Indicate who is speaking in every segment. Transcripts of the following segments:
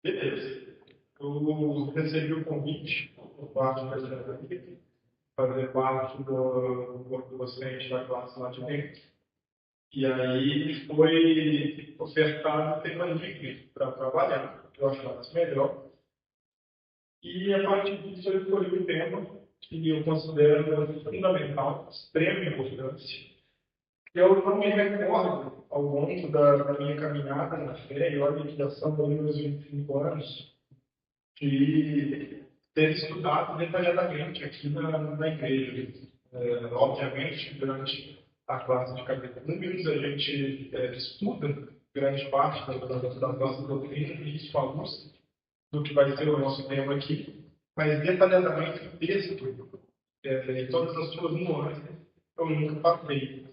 Speaker 1: Beleza. Eu recebi o convite por parte da diretoria para fazer parte do corpo docente da classe lá de dentro. E aí foi ofertado o tema livre para trabalhar, que eu achasse melhor. E a partir disso eu escolhi o tema que eu considero fundamental, extrema importância. Eu não me recordo, ao longo da minha caminhada na fé, e olha que já são meus 25 anos, de ter estudado detalhadamente aqui na igreja. Obviamente, durante a classe de catecúmenos, a gente estuda grande parte da nossa doutrina e isso à luz do que vai ser o nosso tema aqui, mas detalhadamente o texto e todas as suas nuances eu nunca passei.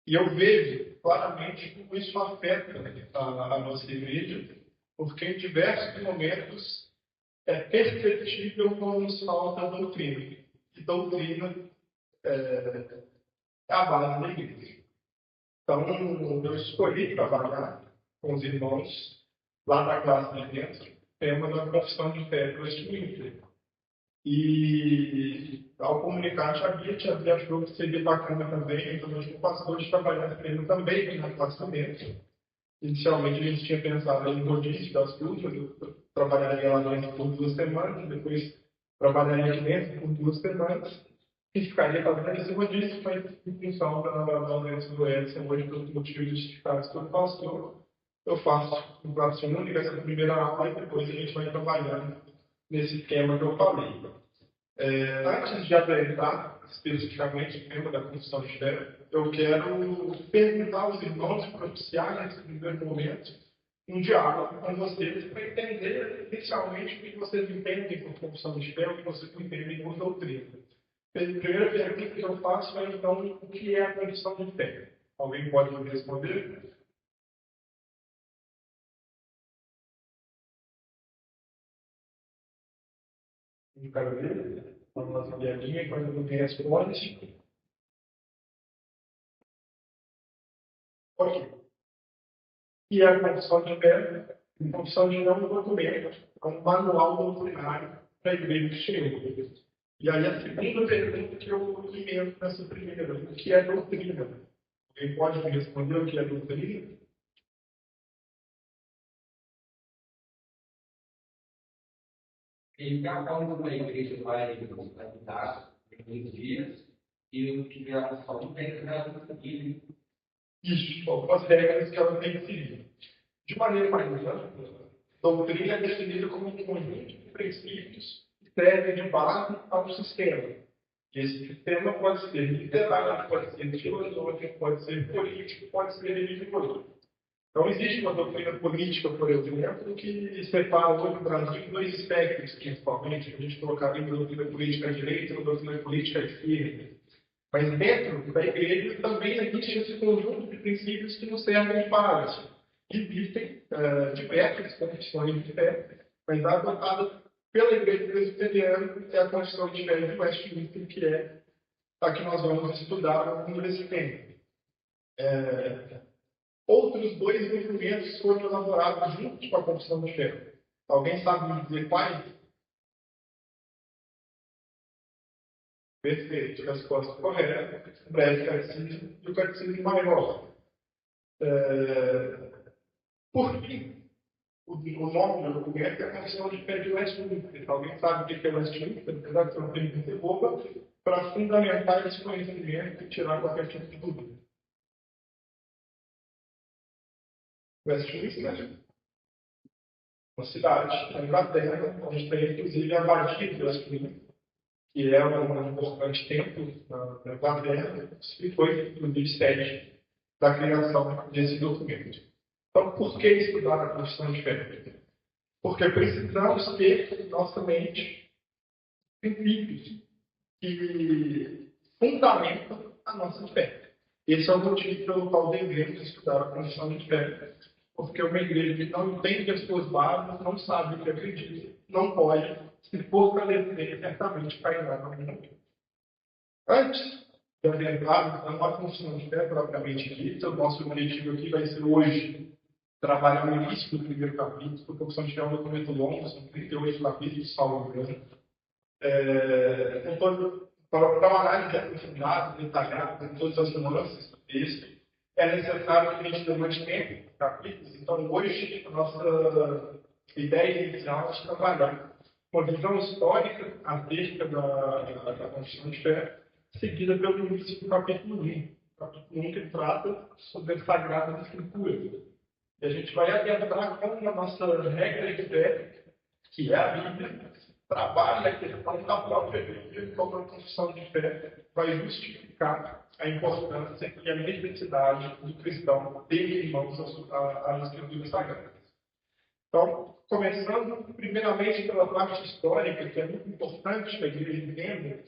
Speaker 1: E eu vejo claramente como isso afeta a nossa igreja, porque em diversos momentos é perceptível como nos falta doutrina. E doutrina é a base da igreja. Então, eu escolhi trabalhar com os irmãos lá na classe de dentro, tema da confissão de fé do Westminster. E ao comunicar, a Bia achou que seria bacana também, então os pastores trabalharem também na classe de dentro. Inicialmente a gente tinha pensado em rodízio das turmas, eu trabalharia lá dentro por 2 semanas, depois trabalharia aqui dentro por 2 semanas, e ficaria fazendo esse rodízio, mas em função da ausência do Edson, hoje pelos motivos justificados pelo pastor, eu faço um prazo único, essa primeira aula, e depois a gente vai trabalhando nesse tema que eu falei. Antes de apresentar especificamente o tema da confissão de fé, eu quero perguntar aos irmãos e propiciar nesse primeiro momento um diálogo com vocês para entender inicialmente o que vocês entendem por confissão de fé, o que vocês entendem por doutrina. A primeira pergunta que eu faço é, então, o que é a confissão de fé? Alguém pode me responder? Não quero ver. A nossa piadinha, quando ninguém responde. Ok. E a confissão de fé, a confissão de fé é um documento, é um manual doutrinário para a igreja que chegou. E aí a segunda pergunta que eu emendo nessa primeira, o que é doutrina? Alguém pode me responder o que é doutrina?
Speaker 2: E cada uma da igreja vai dar em dias e o que ela só tem que dar seguir.
Speaker 1: Isso, algumas regras que ela tem que seguir. De maneira mais ampla, doutrina é definida como um conjunto de princípios que servem de base a um sistema. Esse sistema pode ser literário, pode ser filosófico, pode ser político, pode ser religioso. Então, existe uma doutrina política, por exemplo, que separa hoje o Brasil em 2 espectros, principalmente. A gente colocaria uma doutrina política à direita e uma doutrina política à esquerda. Mas dentro da igreja também existe esse conjunto de princípios que nos servem de base. Existem diversas confissões de fé, mas a adotada pela igreja presbiteriana é a confissão de fé de Westminster, que é a que nós vamos estudar ao longo desse tempo. Outros 2 documentos foram elaborados juntos com a confissão de fé. Alguém sabe me dizer quais? Perfeito, resposta correta. O breve catecismo e o catecismo maior. Por fim, o nome do documento é a confissão de fé de Westminster. Alguém sabe o que é Westminster? Apesar de ser uma pergunta boba, para fundamentar esse conhecimento e tirar qualquer tipo de dúvida. Westminster, uma cidade na Inglaterra, onde tem inclusive a abadia de Westminster, que é um importante templo na Inglaterra, e foi inclusive sede da criação desse documento. Então, por que estudar a confissão de fé? Porque precisamos ter em nossa mente princípios que fundamentam a nossa fé. Esse é o motivo pelo qual devemos estudar a confissão de fé. Porque uma igreja que não entende as suas bases, não sabe o que acredita, não pode se fortalecer certamente cairá no mundo. Antes de adentrar na confissão de fé propriamente dita, o nosso objetivo aqui vai ser hoje trabalhar no início do primeiro capítulo, porque a Confissão de Fé é um documento longo, são 38 capítulos, salvo engano. Para uma análise aprofundada, detalhada, de todas as nuances do texto, é necessário que a gente demande tempo por capítulos. Então, hoje, a nossa ideia inicial é de trabalhar uma visão histórica acerca da Confissão de Fé, seguida pelo início do capítulo 1. O capítulo 1 que trata sobre as Sagradas Escrituras. E a gente vai adentrar como a nossa regra de fé, que é a Bíblia, trabalha a questão da própria Bíblia, como a confissão de fé vai justificar a importância e a necessidade do cristão ter em mãos as Escrituras Sagradas. Então, começando primeiramente pela parte histórica, que é muito importante que a igreja entenda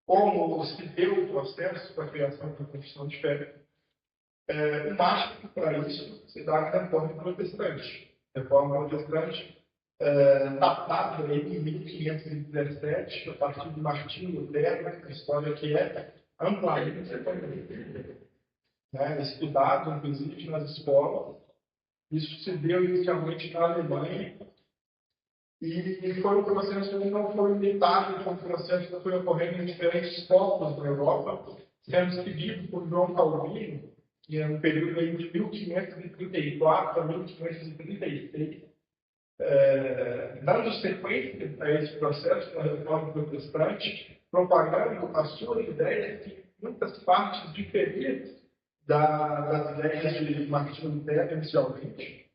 Speaker 1: como se deu o processo da criação da confissão de fé. O máximo para isso se dá na Reforma Protestante. Reforma Protestante datada em 1517, a partir de Martinho Lutero, a história que é amplamente estudado, inclusive, nas escolas. Isso se deu inicialmente na Alemanha e foi um processo que não foi limitado, foi um processo que foi ocorrendo em diferentes povos da Europa, sendo seguido por João Calvino, que é um período aí de 1534 a 1536, dando sequência a esse processo da Reforma Protestante, propagando as suas ideias que muitas partes diferiam das ideias de Martinho Lutero inicialmente.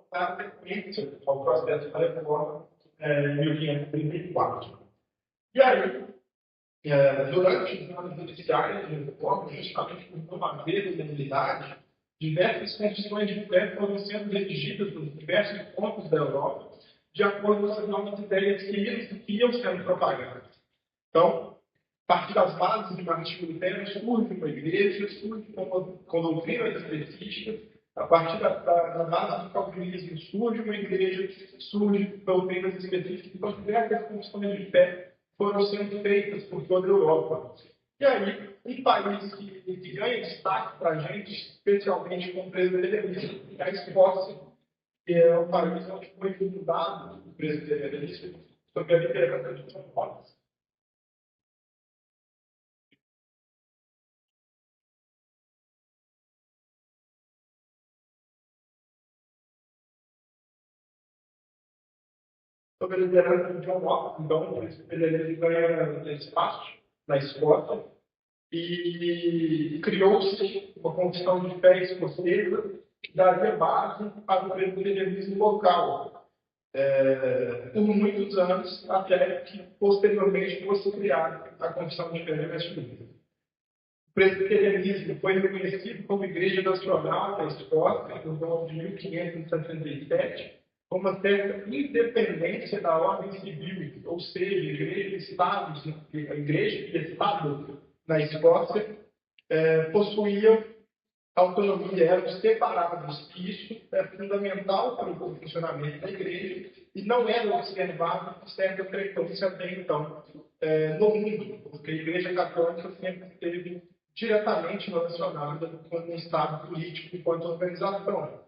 Speaker 1: Para a sequência ao processo da reforma em 1534. E aí, durante os anos iniciais da reforma, justamente por promover a legalidade, diversas confissões de fé foram sendo redigidas nos diversos pontos da Europa, de acordo com as novas ideias que iam sendo propagadas. Então, a partir das bases de Martinho Lutero, surge uma igreja, surge com doutrinas específicas. A partir da base do calvinismo, surge uma igreja, surge doutrinas específicas. Então, diversas confissões de fé foram sendo feitas por toda a Europa. E aí, um país que ganha destaque para a gente, especialmente com o presbiterianismo, é a Escócia, que é um país onde foi fundado o presbiterianismo sob a liderança de John Knox. Sob a liderança de John Knox, então, o presbiterianismo ganha espaço na Escócia e criou-se uma confissão de fé escocesa que daria base para o presbiterianismo local. Por muitos anos, até que posteriormente fosse criada a Confissão de Fé de Westminster. O presbiterianismo foi reconhecido como Igreja Nacional da Escócia no ano de 1567, com uma certa independência da ordem civil, ou seja, igreja e Estado na Escócia possuíam autonomia, eram separados. Isso é fundamental para o funcionamento da igreja e não era observado com certa frequência até então no mundo, porque a Igreja Católica sempre esteve diretamente relacionada com o Estado político enquanto organização.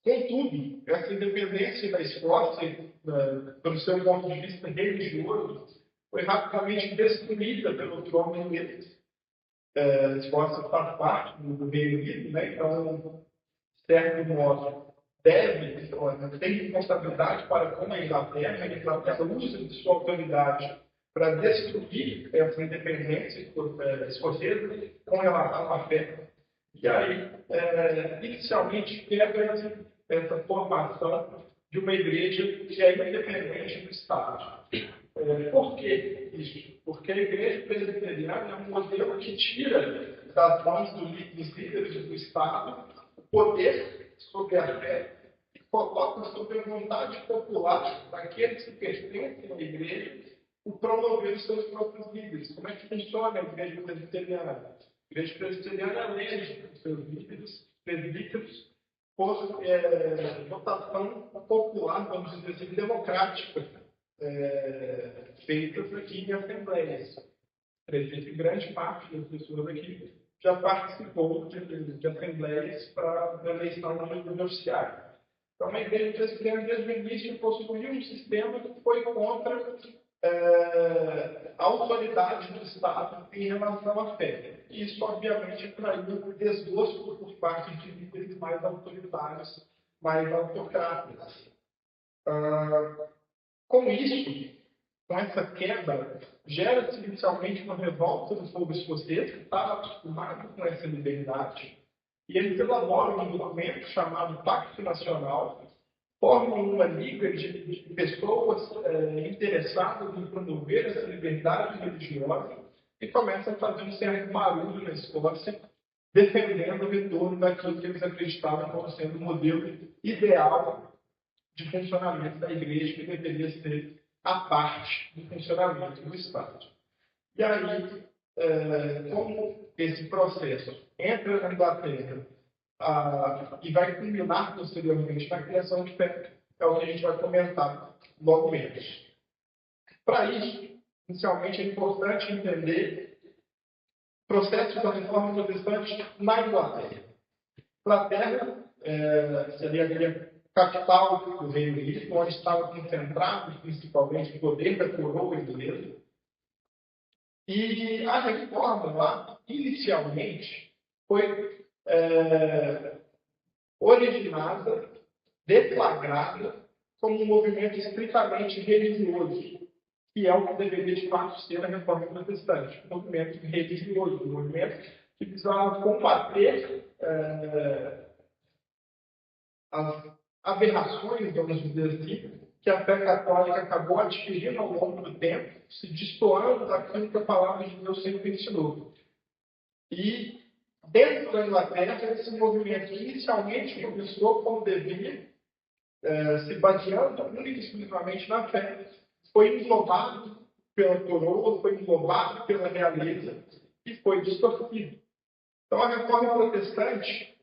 Speaker 1: Contudo, essa independência da Escócia, pelo seu ponto de vista religioso, foi rapidamente destruída pelo trono inglês. A Escócia faz parte do Reino Unido, né? Então, de certo modo, tem responsabilidade para com a Inglaterra usa de sua autoridade para destruir essa independência escocesa com relação à fé. E aí, inicialmente, quebra essa formação de uma igreja que é independente do Estado. Por que isso? Porque a igreja presbiteriana é um modelo que tira das mãos dos líderes do Estado o poder sobre a fé e coloca sobre a vontade popular daqueles que pertencem à igreja o promover os seus próprios líderes. Como é que funciona a igreja presbiteriana? A igreja presbiteriana elege os seus líderes, presbíteros, por votação popular, vamos dizer assim, democrática, feitas aqui em assembleias. Acredito que grande parte das pessoas aqui já participou de assembleias para a eleição de oficiais. Então, a igreja presbiteriana, desde o início, possuía um sistema que foi contra a autoridade do Estado em relação à fé. E isso, obviamente, traiu desgosto por parte de líderes mais autoritários, mais autocratas. Com isso, com essa quebra, gera-se inicialmente uma revolta do povo escocês, que estava acostumado com essa liberdade, e eles elaboram um documento chamado Pacto Nacional, formam uma liga de pessoas interessadas em promover essa liberdade religiosa e começam a fazer um certo barulho na Escócia, defendendo o retorno daquilo que eles acreditavam como sendo o modelo ideal de funcionamento da igreja, que deveria ser a parte do funcionamento do Estado. E aí, como esse processo entra na Inglaterra e vai culminar posteriormente na criação de fé, é o que a gente vai comentar logo menos. Para isso, inicialmente é importante entender o processo da reforma protestante na Inglaterra. Inglaterra seria a capital do Reino Unido, onde estava concentrado principalmente o poder da coroa inglesa. E a reforma lá, inicialmente, foi originada, deflagrada, como um movimento estritamente religioso, que é o que deveria de fato ser a reforma protestante, um movimento religioso, um movimento que visava combater as aberrações, vamos dizer assim, que a fé católica acabou adquirindo ao longo do tempo, se destoando daquilo que a palavra de Deus sempre ensinou. E dentro da Inglaterra, esse movimento inicialmente começou como devia, se baseando única e exclusivamente na fé, foi englobado pela coroa, foi englobado pela realeza e foi distorcido. Então, a reforma protestante,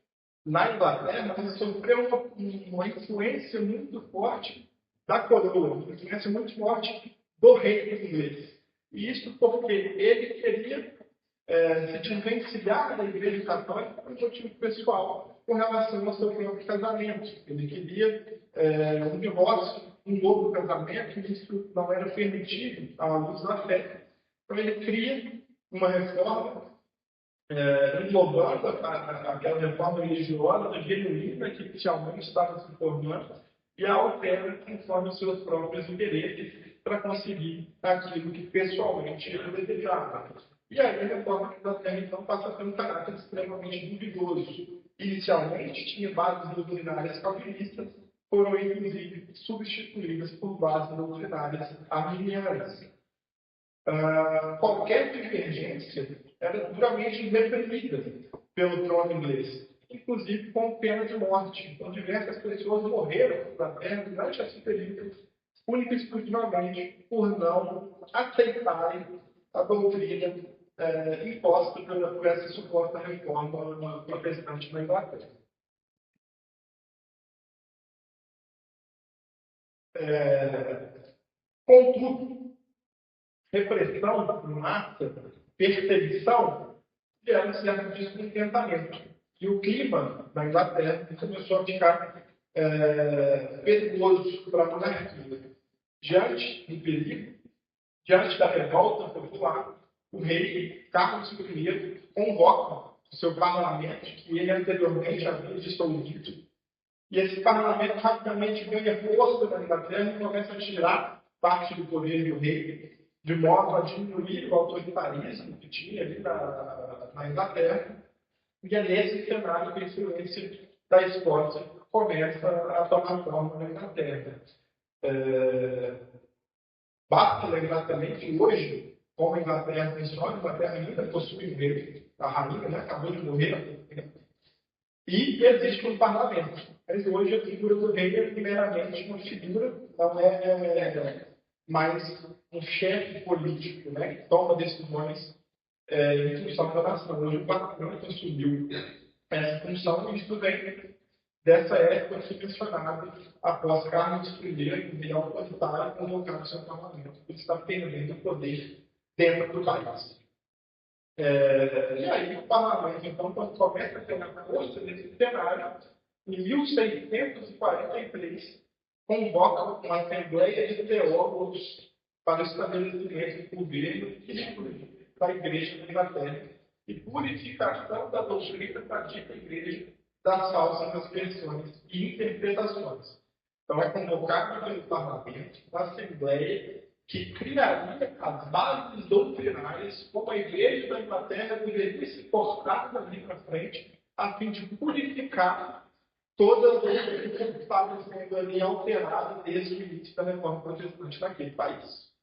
Speaker 1: na Inglaterra, sofreu uma influência muito forte da coroa, uma influência muito forte do rei inglês. E isso porque ele queria se desvencilhar da Igreja Católica por um motivo pessoal com relação ao seu próprio casamento. Ele queria um divórcio, um novo casamento, e isso não era permitido à luz da fé. Então ele cria uma reforma englobando aquela reforma religiosa genuína que inicialmente estava se formando e a altera conforme os seus próprios interesses para conseguir aquilo que pessoalmente ele desejava. E aí a reforma da Terra, então, passa a ter um caráter extremamente duvidoso. Inicialmente, tinha bases doutrinárias calvinistas, foram, inclusive, substituídas por bases doutrinárias arminianas. Qualquer divergência era duramente reprimida pelo trono inglês, inclusive com pena de morte. Então, diversas pessoas morreram na Terra durante esse período, única e exclusivamente por não aceitarem a doutrina imposta por essa suposta reforma protestante na Inglaterra. Contudo, repressão em massa, perseguição, gera um certo descontentamento. E o clima na Inglaterra começou a ficar perigoso para a monarquia. Diante do perigo, diante da revolta popular, o rei Carlos I convoca o seu parlamento, que ele anteriormente havia dissolvido, e esse parlamento rapidamente ganha força na Inglaterra e começa a tirar parte do poder do rei, de modo a diminuir o autoritarismo que tinha ali na Inglaterra. E é nesse cenário que a influência da Escócia começa a tomar forma na Inglaterra. Basta lembrar também que hoje, como a Inglaterra funciona, a Inglaterra ainda possui um rei, a rainha, né, acabou de morrer, e existe um parlamento. Mas hoje a figura do rei é primeiramente uma figura, não é mais um chefe político, né, que toma decisões em função da nação. Hoje o parlamento assumiu essa função e isso vem dessa época subvencionada após Carlos I e autoritário convocar o seu parlamento, que está perdendo o poder dentro do país. E aí o parlamento, então, quando começa a ter uma força nesse cenário, em 1643, convoca uma assembleia de teólogos para o estabelecimento do governo e da Igreja da Inglaterra e purificação da doutrina da dita Igreja das falsas expressões e interpretações. Então, é convocado pelo parlamento uma assembleia que criaria as bases doutrinárias como a Igreja da Inglaterra deveria se portar dali para frente, a fim de purificar todas as coisas que estavam sendo ali alteradas desde o início da reforma protestante naquele país.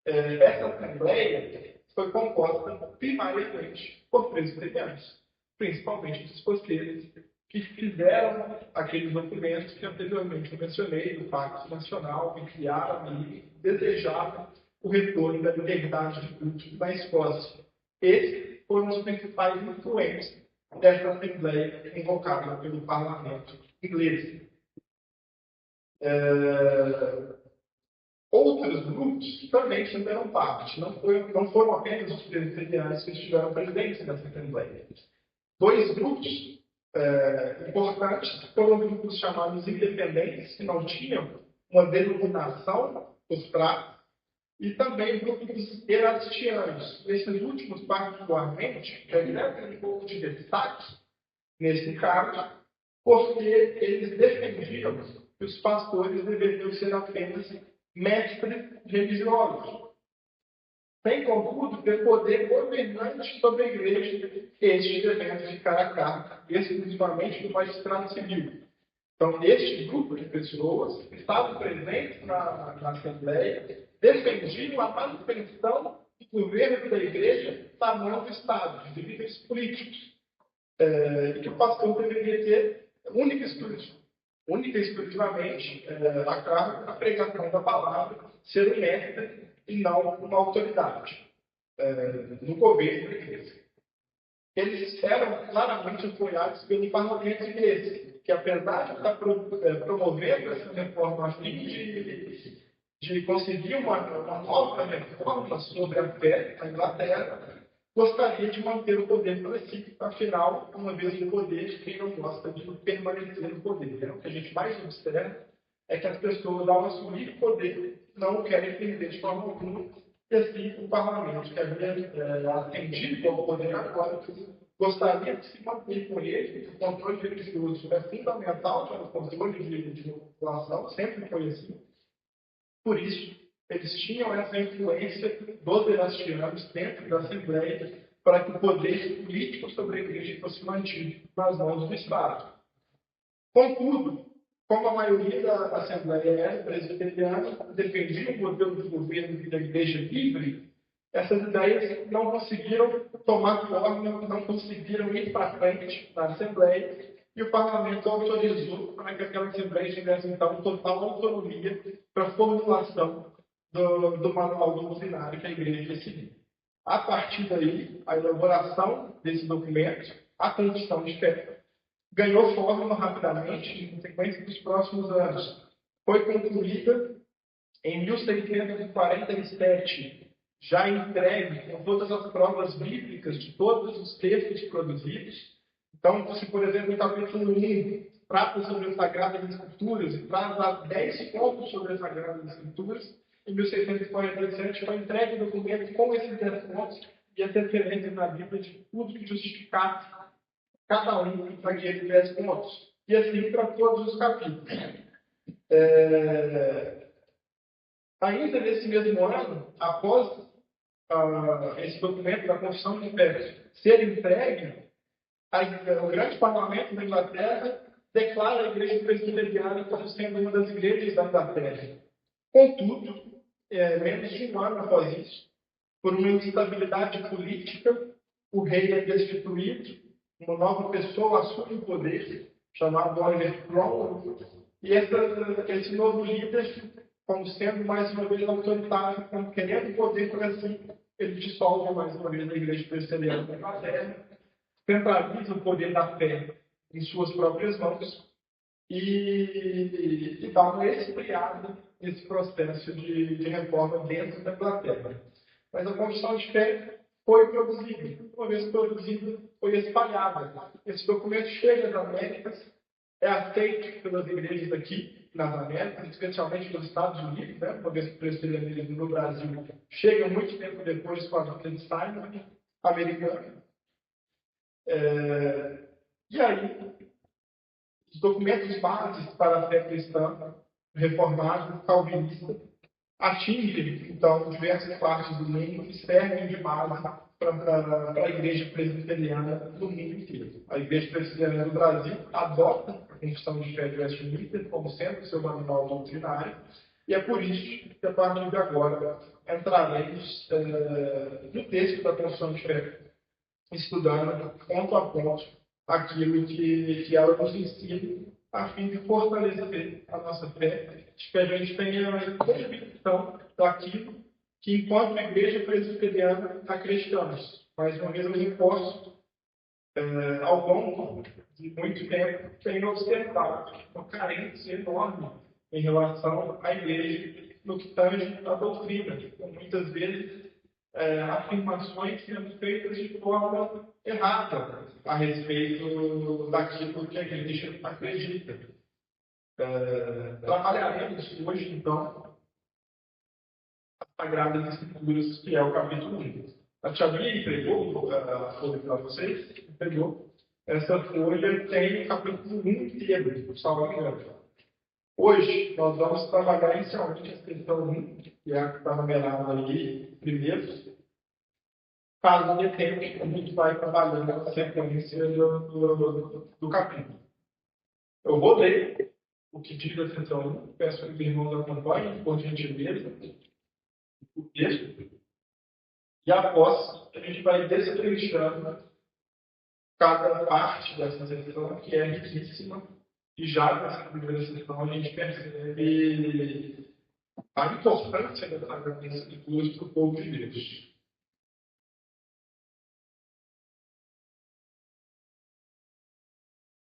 Speaker 1: Essa assembleia foi composta primariamente por presbiterianos, principalmente os escoceses, que fizeram aqueles documentos que anteriormente eu mencionei, do Pacto Nacional, que criaram e desejavam o retorno da liberdade de culto na Escócia. Esses foram os principais influentes dessa Assembleia convocada pelo Parlamento inglês. Outros grupos também fizeram parte, não foram apenas os presbiterianos que estiveram presentes nessa Assembleia. Dois grupos importantes foram grupos chamados independentes, que não tinham uma denominação por trás, e também grupos erastianos. Esses últimos, particularmente, recebem um pouco de destaque nesse caso, porque eles defendiam que os pastores deveriam ser apenas mestres religiosos, sem, contudo, ter poder governante sobre a igreja, este devendo ficar a cargo exclusivamente do magistrado civil. Então, este grupo de pessoas que estavam presentes na Assembleia defendiam a manutenção do governo da igreja na mão do Estado, de líderes políticos, e que o pastor deveria ter única e exclusivamente a cargo da pregação da palavra, ser um mestre e não uma autoridade no governo da igreja. Eles eram claramente apoiados pelo parlamento inglês, que apesar de estar promovendo essa reforma a fim de conseguir uma nova reforma sobre a fé na Inglaterra, gostaria de manter o poder para si. Afinal, uma vez no poder, quem não gosta de permanecer no poder? O que a gente mais observa é que as pessoas, ao assumir o poder, não querem perder de forma alguma. E assim, o parlamento, que havia atendido ao poder agora, gostaria de se manter com ele. O controle religioso é fundamental para o controle de uma população, sempre foi assim. Por isso, eles tinham essa influência dos erastianos dentro da Assembleia para que o poder político sobre a igreja fosse mantido nas mãos do Estado. Contudo, como a maioria da Assembleia era presbiteriana, defendia o modelo de governo da igreja livre, essas ideias não conseguiram tomar forma, não conseguiram ir para frente na Assembleia, e o parlamento autorizou para que aquela Assembleia tivesse, então, total autonomia para a formulação do manual doutrinário que a igreja decidiu. A partir daí, a elaboração desse documento, a confissão de fé, ganhou forma rapidamente em sequência dos próximos anos. Foi concluída em 1647, já entregue com todas as provas bíblicas de todos os textos produzidos. Então, se, por exemplo, o capítulo 1 trata sobre as Sagradas Escrituras e traz 10 pontos sobre as Sagradas Escrituras, em 1647 foi entregue o documento com esses 10 pontos e as referências na Bíblia de tudo que justificasse cada um daqueles 10 pontos. E assim para todos os capítulos. Ainda nesse mesmo ano, após esse documento da Confissão de Fé ser entregue, o grande parlamento da Inglaterra declara a igreja presbiteriana como sendo uma das igrejas da Inglaterra. Contudo, menos de um ano após isso, por uma instabilidade política, o rei é destituído, uma nova pessoa assume o poder, chamado Oliver Cromwell, e esse novo líder, como sendo mais uma vez autoritário, querendo poder para si, ele dissolve mais uma vez a Igreja Presbiteriana da Inglaterra, centraliza o poder da fé em suas próprias mãos e dá uma esfriada nesse processo de reforma dentro da Inglaterra. Mas a confissão de fé foi produzida. Uma vez produzida, foi espalhada. Esse documento chega às Américas, é aceito pelas igrejas aqui nas Américas, especialmente nos Estados Unidos, né? Uma vez que o presbiterianismo no Brasil chega muito tempo depois com a vinda de Simon, americano. E aí, os documentos básicos para a fé cristã, reformada, calvinista, atingem, então, diversas partes do mundo e servem de base para a Igreja Presbiteriana do mundo inteiro. A Igreja Presbiteriana do Brasil adota a Confissão de Fé de Westminster como sendo seu manual doutrinário, e é por isso que, a partir de agora, entraremos no texto da Confissão de Fé, estudando ponto a ponto aquilo que ela nos ensina, a fim de fortalecer a nossa fé, de que a gente tenha convicção daquilo que, enquanto igreja presbiteriana, acreditamos. Mais uma vez, eu reforço, ao longo de muito tempo, tenho observado uma carência enorme em relação à igreja no que tange à doutrina. Muitas vezes, afirmações sendo feitas de forma errada a respeito daquilo que a igreja acredita. Trabalharemos hoje, então, as Sagradas Escrituras, que é o capítulo 1. A Tia Bia entregou a folha para vocês? Entregou. Essa folha tem o capítulo 1 inteiro, salvo engano. Hoje, nós vamos trabalhar inicialmente a questão 1, que é a que está numerada ali, primeiro. Caso dê tempo, a gente vai trabalhando na sequência do capítulo. Eu vou ler o que diz a seção 1, peço que os irmãos acompanhem, por gentileza, o texto, e após a gente vai destrinchando cada parte dessa seção, que é riquíssima, e já nessa primeira seção a gente percebe a importância das Sagradas Escrituras para o povo de Deus.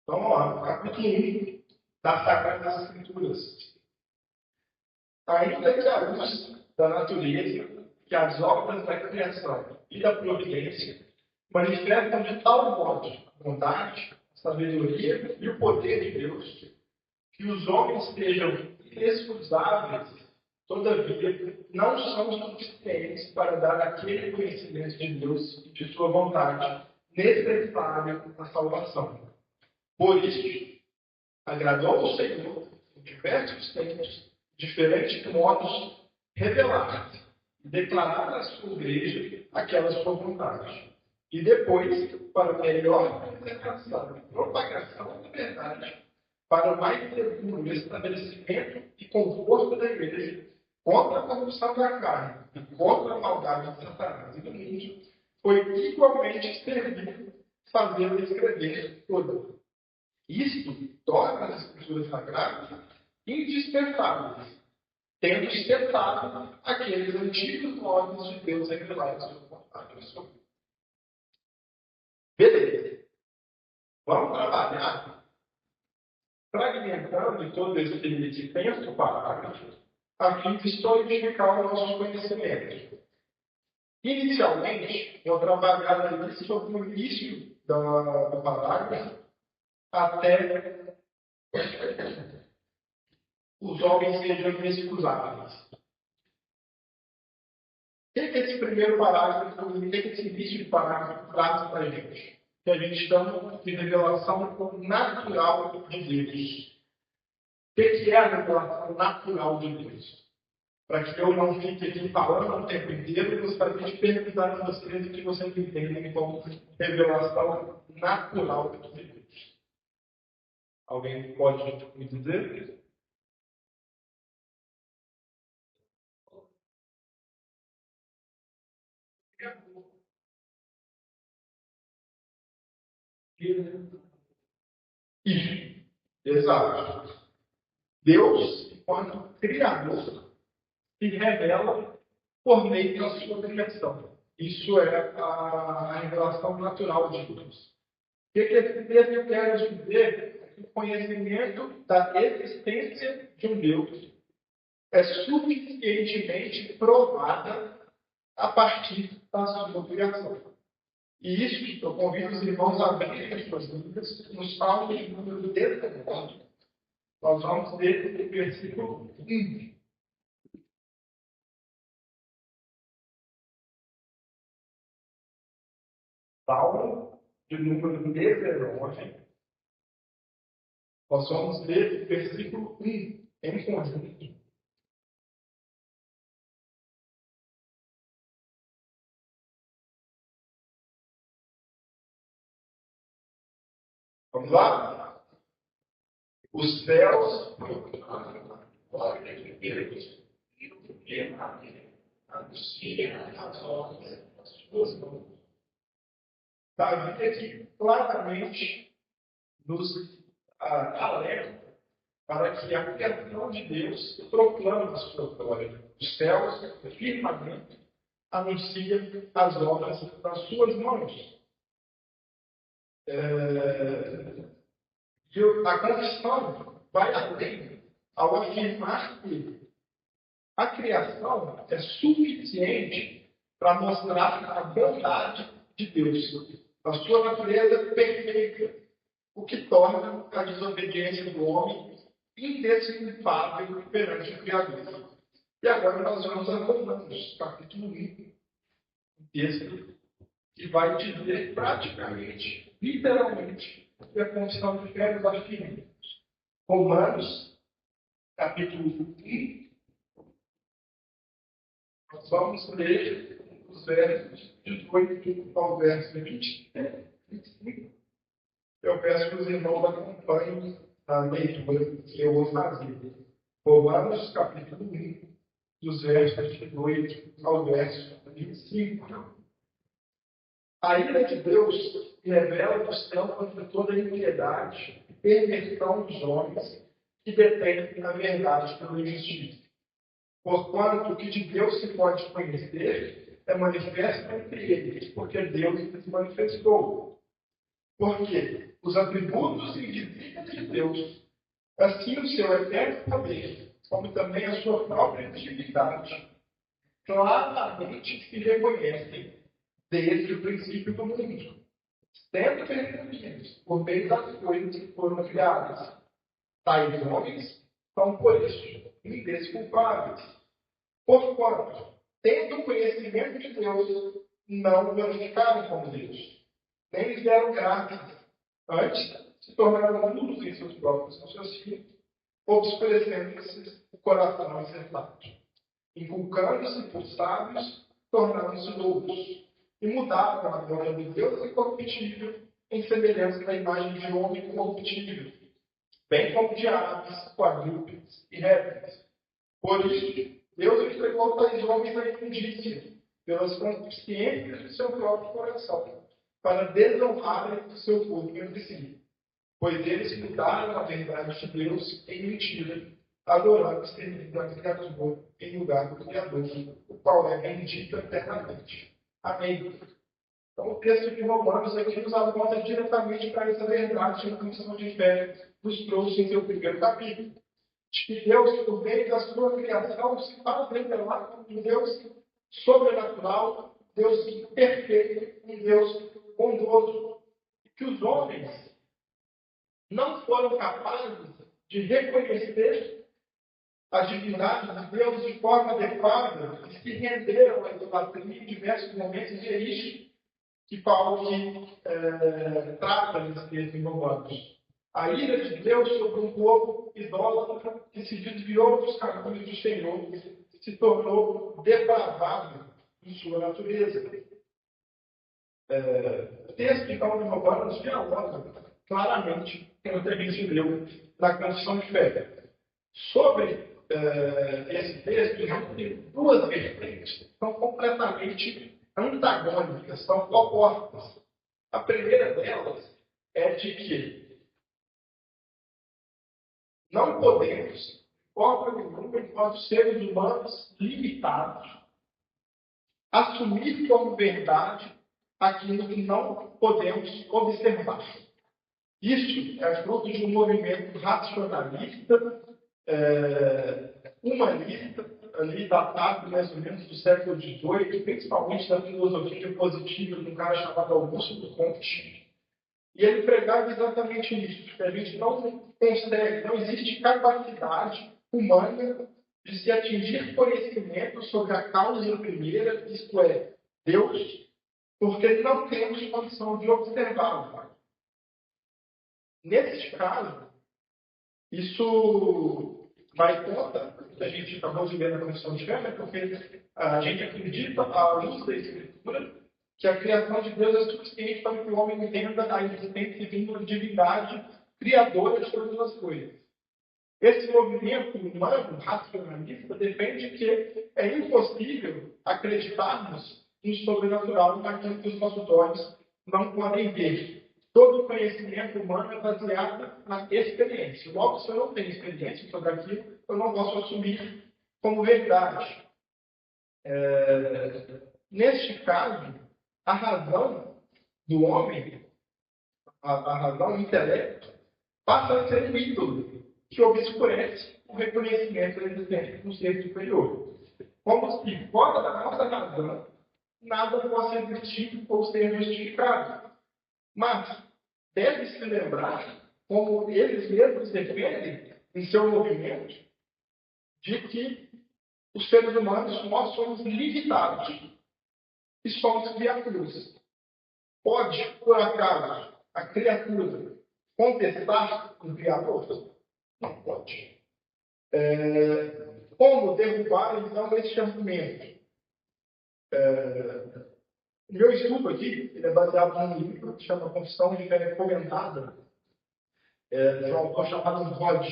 Speaker 1: Então, vamos lá, capítulo 1 das Sagradas Escrituras. Ainda que a luz da natureza, que as obras da criação e da providência manifestam de tal modo a bondade, a sabedoria e o poder de Deus, que os homens sejam inexcusáveis, todavia não são suficientes para dar aquele conhecimento de Deus e de sua vontade necessário à salvação. Por isso, agradou ao Senhor, em diversos tempos, diferentes modos, revelar e declarar à sua igreja aquela sua vontade. E depois, para melhor preservação e propagação da verdade, para o mais seguro estabelecimento e conforto da igreja, contra a corrupção da carne e contra a maldade de Satanás e do mundo, foi igualmente servido fazê-lo escrever toda. Isto torna as Escrituras Sagradas indispensáveis, tendo setado aqueles antigos modos de Deus revelados à sua vontade. Beleza. Vamos trabalhar fragmentando todo esse penso parágrafo a fim de solidificar o nosso conhecimento. Inicialmente, vou trabalhar ali sobre o início do parágrafo até os homens sejam inexcusáveis. O que esse primeiro parágrafo, o que esse início de parágrafo traz para a gente? Que a gente chama de revelação natural de Deus. O que é a revelação natural de Deus? Para que eu não fique aqui falando o tempo inteiro, eu gostaria de perguntar a vocês o que vocês entendem como revelação natural de Deus. Alguém pode me dizer? Isso. Exato. Deus, enquanto Criador, se revela por meio da sua criação. Isso é a revelação natural de Deus. O que esse texto quer dizer? É que o conhecimento da existência de um Deus é suficientemente provada a partir da sua criação. E isso, eu convido os irmãos a abrirem as suas Bíblias no Salmo de número 19. Nós vamos ler o versículo 1. Salmo de número 19. Nós vamos ler o versículo 1 em conjunto. Vamos lá? Os céus proclamam a glória de Deus e o firmamento anuncia as obras das suas mãos. Davi aqui claramente nos alerta para que a criação de Deus proclame a sua glória. Os céus, o firmamento, anuncia as obras das suas mãos. A confissão vai além ao afirmar que a criação é suficiente para mostrar a bondade de Deus, a sua natureza perfeita, o que torna a desobediência do homem indesculpável perante o Criador. E agora nós vamos a Romanos, capítulo 1, um texto que vai dizer praticamente, literalmente, que a confissão de fé nos afirma. Romanos, capítulo 1, nós vamos ler os versos 18 ao verso 25. Eu peço que os irmãos acompanhem a leitura que eu vou fazer. Romanos, capítulo 1, dos versos 18 ao verso 25. A ira de Deus revela no céu contra toda a impiedade e perversão dos homens que detêm a verdade pela injustiça. Porquanto o que de Deus se pode conhecer é manifesto entre eles, porque Deus se manifestou. Porque os atributos invisíveis de Deus, assim o seu eterno poder, como também a sua própria divindade, claramente se reconhecem desde o princípio do mundo, sendo percebidos por meio das coisas que foram criadas. Tais homens são, por isso, indesculpáveis. Porquanto, tendo conhecimento de Deus, não glorificaram como Deus, nem lhes deram graças. Antes, se tornaram nulos em seus próprios raciocínios, obscurecendo-se o coração insensato. Inculcando-se por sábios, tornaram-se loucos. E mudaram a glória de Deus incorruptível em semelhança da imagem de homem corruptível, bem como de aves, quadrúpedes e répteis. Por isso, Deus entregou tais homens à imundícia, pelas consciências do seu próprio coração, para desonrarem o seu corpo entre si. Pois eles mudaram a verdade de Deus em mentira, adorando e servindo a criatura em lugar do Criador, o qual é bendito eternamente. Amém. Então, o texto de Romanos aqui nos aponta diretamente para essa verdade que a confissão de fé nos trouxe em seu primeiro capítulo. De que Deus, por meio da sua criação, se faz revelar como um Deus sobrenatural, Deus perfeito, um Deus bondoso. E que os homens não foram capazes de reconhecer a divindade de Deus de forma adequada e se renderam à idolatria em diversos momentos, e é isso que Paulo trata nesse texto em Romanos. A ira de Deus sobre um povo idólatra que se desviou dos caminhos do Senhor, se tornou depravado em sua natureza. O texto de Paulo em Romanos dialoga claramente com o que a gente leu na confissão de fé. Sobre esse texto, tem duas vertentes que são completamente antagônicas, são opostas. A primeira delas é de que não podemos, de forma nenhuma, enquanto seres humanos limitados, assumir como verdade aquilo que não podemos observar. Isso é fruto de um movimento racionalista, humanista, ali datado mais ou menos do século XVIII, principalmente da filosofia positiva de um cara chamado Augusto Comte. E ele pregava exatamente isso, que a gente não consegue, não existe capacidade humana de se atingir conhecimento sobre a causa primeira, isto é, Deus, porque não temos condição de observá-lo. Nesse caso, isso vai contra o que a gente acabou de ler na Confissão de Fé, porque a gente acredita, à luz da Escritura, que a criação de Deus é suficiente para que o homem entenda a existência e vínculo de divindade criadora de todas as coisas. Esse movimento humano, racionalista, defende que é impossível acreditarmos no sobrenatural naquilo que os nossos olhos não podem ver. Todo o conhecimento humano é baseado na experiência. Logo, se eu não tenho experiência sobre aquilo, eu não posso assumir como verdade. Neste caso, a razão do homem, a razão do intelecto, passa a ser um ídolo que obscurece o reconhecimento da existência do ser superior. Como se, fora da nossa razão, nada possa existir ou ser justificado. Mas deve-se lembrar, como eles mesmos defendem em seu movimento, de que os seres humanos, nós somos limitados e somos criaturas. Pode, por acaso, a criatura contestar o Criador? Não pode. Como derrubar, então, esse argumento? O meu estudo aqui ele é baseado num livro que chama Confissão de Fé Comentada, de um autor chamado Rod.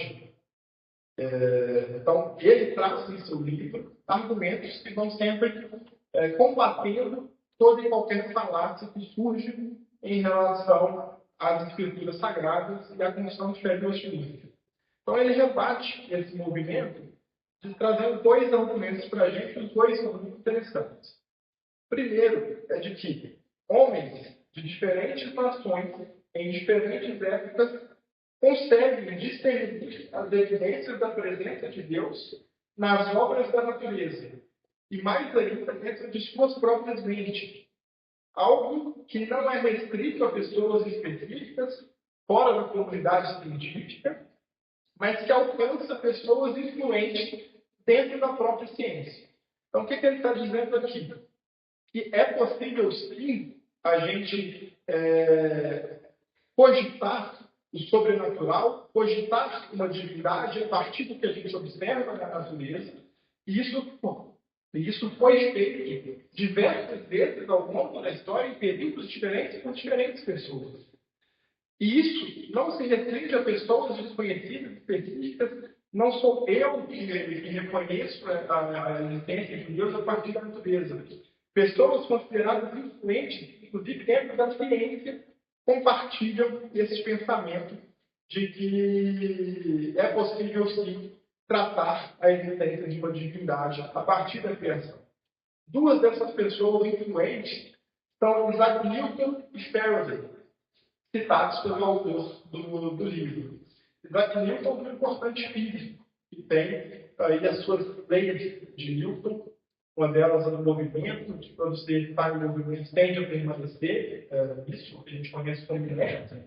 Speaker 1: Então, ele traz em seu livro argumentos que vão sempre combatendo toda e qualquer falácia que surge em relação às escrituras sagradas e à Confissão de Fé Westminster. Então, ele rebate esse movimento trazendo dois argumentos para a gente, os dois são muito interessantes. Primeiro, é de que homens de diferentes nações, em diferentes épocas, conseguem discernir as evidências da presença de Deus nas obras da natureza, e mais ainda dentro de suas próprias mentes. Algo que não é restrito a pessoas específicas, fora da comunidade científica, mas que alcança pessoas influentes dentro da própria ciência. Então, o que ele está dizendo aqui? Que é possível, sim, a gente cogitar o sobrenatural, cogitar uma divindade a partir do que a gente observa na natureza, e isso foi feito diversas vezes ao longo da história, em períodos diferentes, por diferentes pessoas. E isso não se restringe a pessoas desconhecidas, específicas. Não sou eu que reconheço a existência de Deus a partir da natureza. Pessoas consideradas influentes, inclusive dentro da ciência, compartilham esse pensamento de que é possível, sim, tratar a existência de uma divindade a partir da criação. Duas dessas pessoas influentes são Isaac Newton e Faraday, citados pelo autor do livro. Isaac Newton é um importante físico que tem aí as suas leis de Newton. Uma delas é do movimento, que quando você está em movimento tende a permanecer, isso que a gente conhece como inércia.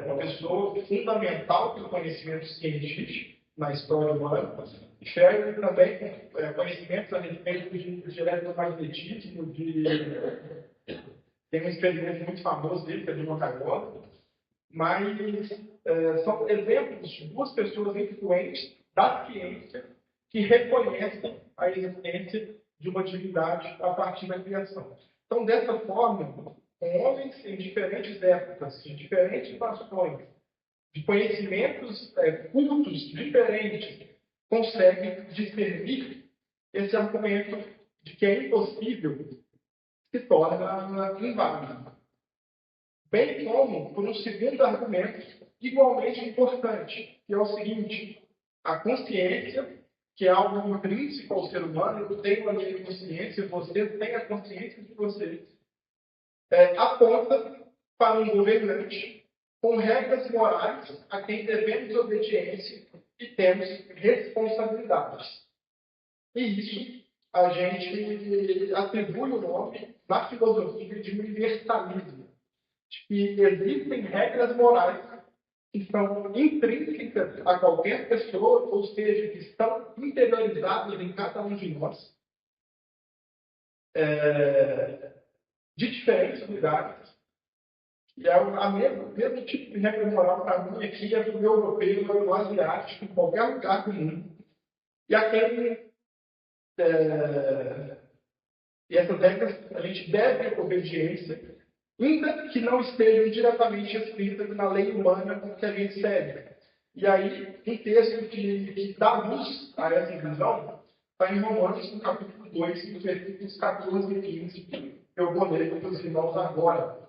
Speaker 1: Uma pessoa fundamental para o conhecimento científico na história humana. E Faraday também com conhecimentos a respeito de eletromagnetismo, tem um experimento muito famoso dele, que é de uma gaiola, mas são exemplos de duas pessoas influentes da ciência que reconhecem a existência de uma divindade a partir da criação. Então, dessa forma, homens em diferentes épocas, de diferentes nações, de conhecimentos cultos diferentes, conseguem discernir esse argumento de que é impossível se torna inválido. Bem como por um segundo argumento igualmente importante, que é o seguinte: a consciência que é algo intrínseco ao ser humano, eu tenho a minha consciência, você tem a consciência de você, aponta para um governante com regras morais a quem devemos obediência e temos responsabilidades. E isso a gente atribui o nome na filosofia de universalismo, de que existem regras morais que são intrínsecas a qualquer pessoa, ou seja, que estão interiorizadas em cada um de nós, de diferentes lugares. E é o mesmo tipo de regra moral para mim aqui é do europeu, do asiático, em qualquer lugar do mundo. E e essas regras a gente deve obediência, ainda que não estejam diretamente escritas na lei humana que a gente segue. E aí, um texto que dá luz a essa visão está em Romanos, no capítulo 2, nos versículos 14 e 15, que eu vou ler para os irmãos agora.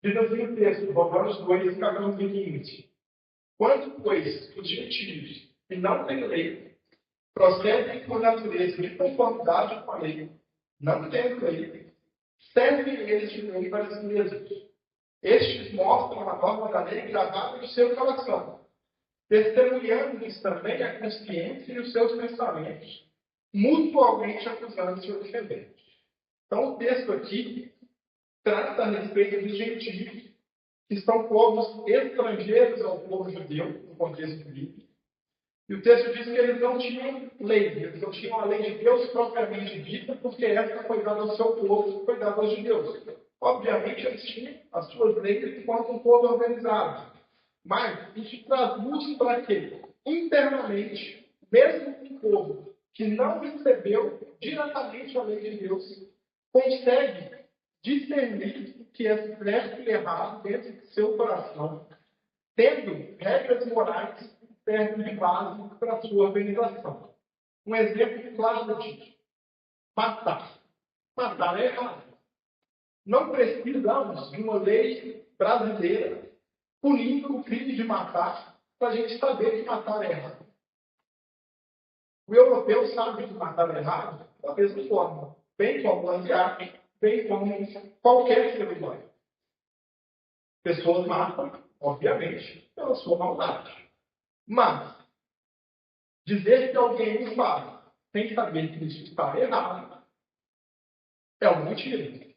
Speaker 1: Diz assim o texto, Romanos 2, 14 e 15. Quando, pois, os gentios que não têm lei procedem por natureza de conformidade com a lei, não tendo lei, servem eles de lei para si mesmos. Estes mostram a norma da lei gravada no seu coração, testemunhando-lhes também a consciência e os seus pensamentos, mutualmente acusando-se ou defendendo. Então, o texto aqui trata a respeito dos gentios, que são povos estrangeiros ao povo judeu, no contexto bíblico. E o texto diz que eles não tinham lei, eles não tinham a lei de Deus propriamente dita, porque essa foi dada ao seu povo, foi dada aos judeus. Obviamente, eles tinham as suas leis enquanto um povo organizado. Mas isso traz luz para quê? Internamente, mesmo um povo que não recebeu diretamente a lei de Deus, consegue discernir o que é certo e errado dentro de seu coração, tendo regras morais que servem de base para a sua organização. Um exemplo claro disso: matar. Matar é errado. Não precisamos de uma lei brasileira punindo o crime de matar para a gente saber que matar é errado. O europeu sabe que matar é errado da mesma forma, bem como o asiático, bem como qualquer ser humano. Pessoas matam, obviamente, pela sua maldade. Mas dizer que alguém o faz sem saber que isso está errado é uma mentira.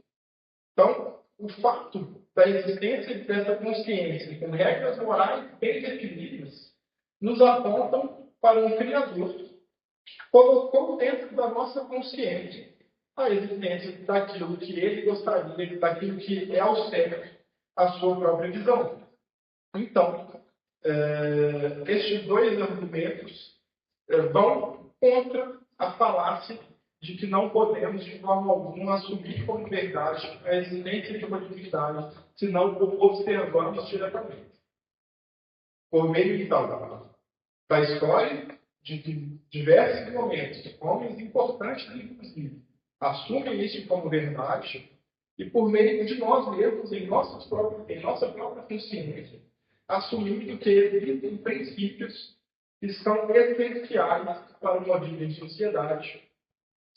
Speaker 1: Então, o fato da existência dessa consciência com regras morais bem definidas nos apontam para um Criador que colocou dentro da nossa consciência a existência daquilo que ele gostaria, daquilo que é ao certo a sua própria visão. Então, estes dois argumentos vão contra a falácia de que não podemos, de forma alguma, assumir como verdade a existência de uma divindade, se não observamos diretamente. Por meio, então, da história, de diversos momentos, homens importantes, inclusive, assumem isso como verdade, e por meio de nós mesmos, em nossa própria consciência, assumindo que existem princípios que são essenciais para uma vida em sociedade.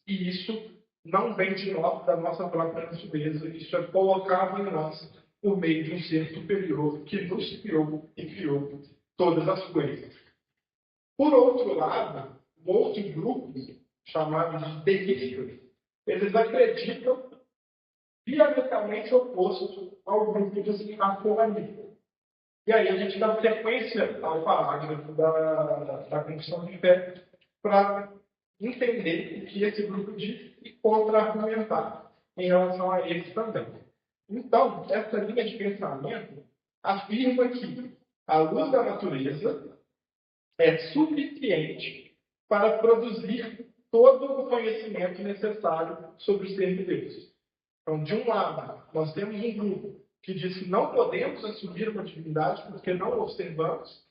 Speaker 1: E isso não vem de nós, da nossa própria natureza. Isso é colocado em nós por meio de um ser superior que nos criou e criou todas as coisas. Por outro lado, um outro grupo, chamado de deístas, eles acreditam diametralmente oposto ao grupo dos atomistas. E aí a gente dá sequência ao parágrafo da confissão de fé para entender o que esse grupo diz e contra-argumentar em relação a eles também. Então, essa linha de pensamento afirma que a luz da natureza é suficiente para produzir todo o conhecimento necessário sobre o ser de Deus. Então, de um lado, nós temos um grupo que diz que não podemos assumir uma divindade porque não observamos.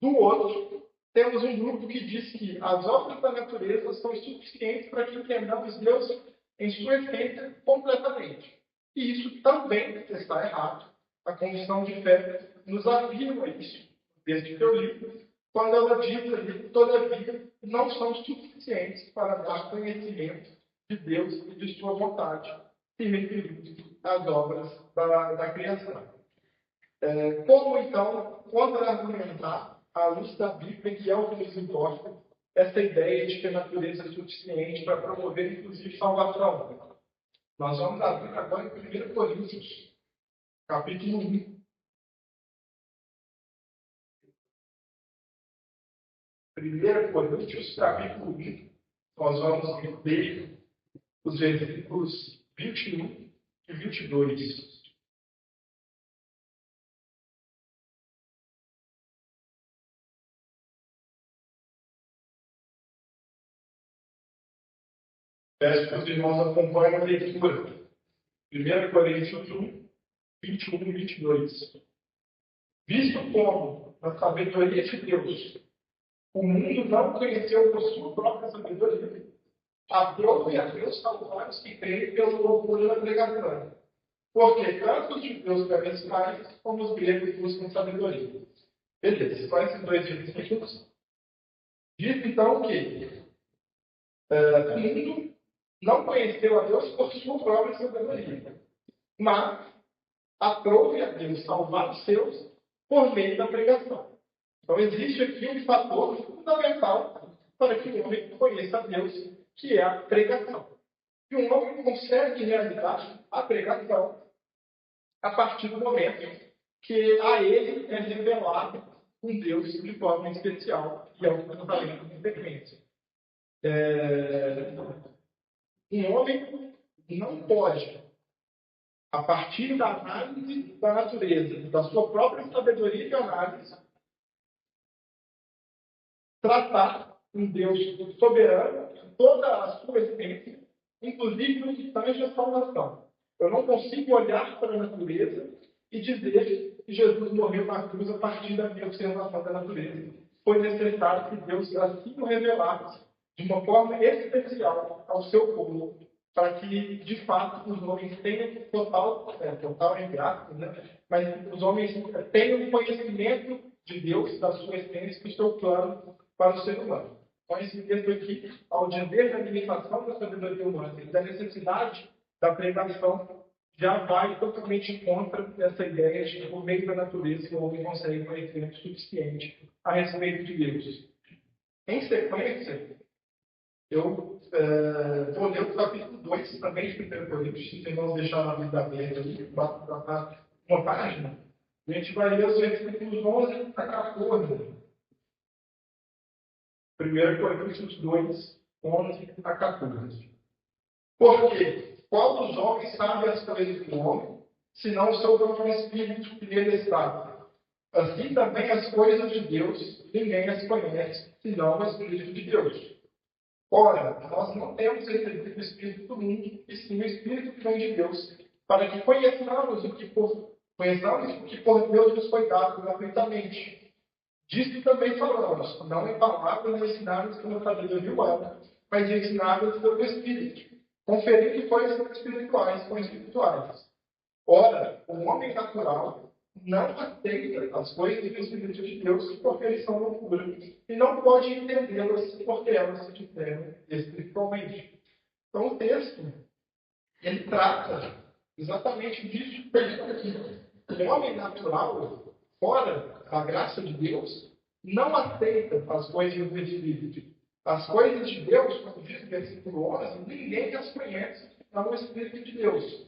Speaker 1: Do outro, temos um grupo que diz que as obras da natureza são suficientes para que entendamos Deus em sua essência completamente. E isso também está errado. A confissão de fé nos afirma isso. Desde que eu li, quando ela diz ali, todavia, não são suficientes para dar conhecimento de Deus e de sua vontade, se referindo às obras da criação. Como, então, contra-argumentar, à luz da Bíblia, que é o que nos importa, essa ideia de que a natureza é suficiente para promover, inclusive, salvação? Nós vamos abrir agora em 1 Coríntios, capítulo 1. 1 Coríntios, capítulo 1, nós vamos ler os versículos 21 e 22. Peço que os irmãos acompanhem a leitura. 1 Coríntios 1, 21 e 22. Visto como, na sabedoria de Deus, o mundo não conheceu por sua própria sabedoria, aprove a Deus salvar os que creem pela loucura da pregação. Porque tanto os judeus querem sinais, como os gregos buscam sabedoria. Beleza, só esses dois versículos. Diz então que o mundo não conheceu a Deus por sua própria sabedoria, mas aprove a Deus salvar os seus por meio da pregação. Então existe aqui um fator fundamental para que o homem conheça a Deus, que é a pregação. E um homem consegue realizar a pregação a partir do momento que a ele é revelado um Deus de forma especial, e é o que nós falamos em sequência. Um homem não pode, a partir da análise da natureza, da sua própria sabedoria de análise, tratar um Deus soberano em toda a sua essência, inclusive no que tange a salvação. Eu não consigo olhar para a natureza e dizer que Jesus morreu na cruz a partir da minha observação da natureza. Foi necessário que Deus assim o revelasse de uma forma especial ao seu povo, para que, de fato, os homens tenham total entre aspas, né? Mas os homens tenham conhecimento de Deus, da sua essência, do seu plano para o ser humano. Então, esse texto aqui, ao dizer da limitação da sabedoria humana e da necessidade da pregação, já vai totalmente contra essa ideia de que, por meio da natureza, o homem consegue conhecimento suficiente a respeito de Deus. Em sequência, eu vou ler o capítulo 2 também de 1 Coríntios, se vocês vão deixar na vida aberta ali, uma página. A gente vai ler os versículos 11 a 14. 1 Coríntios 2, 11 a 14. Porque qual dos homens sabe as coisas do homem, senão o seu próprio Espírito que nele está? Assim também as coisas de Deus, ninguém as conhece, senão o Espírito de Deus. Ora, nós não temos recebido o Espírito do mundo, e sim o Espírito que vem de Deus, para que conheçamos o que por Deus nos foi dado gratuitamente. Disso também falamos, não em palavras ensinadas pela sabedoria humana, mas ensinadas pelo Espírito, conferindo coisas espirituais com espirituais. Ora, o homem natural não aceita as coisas do Espírito de Deus porque eles são loucura, e não pode entendê-las porque elas se discernem espiritualmente. Então o texto, ele trata exatamente disso. O homem natural, fora a graça de Deus, não aceita as coisas do Espírito. As coisas de Deus, como diz o versículo 11, ninguém as conhece, não o Espírito de Deus.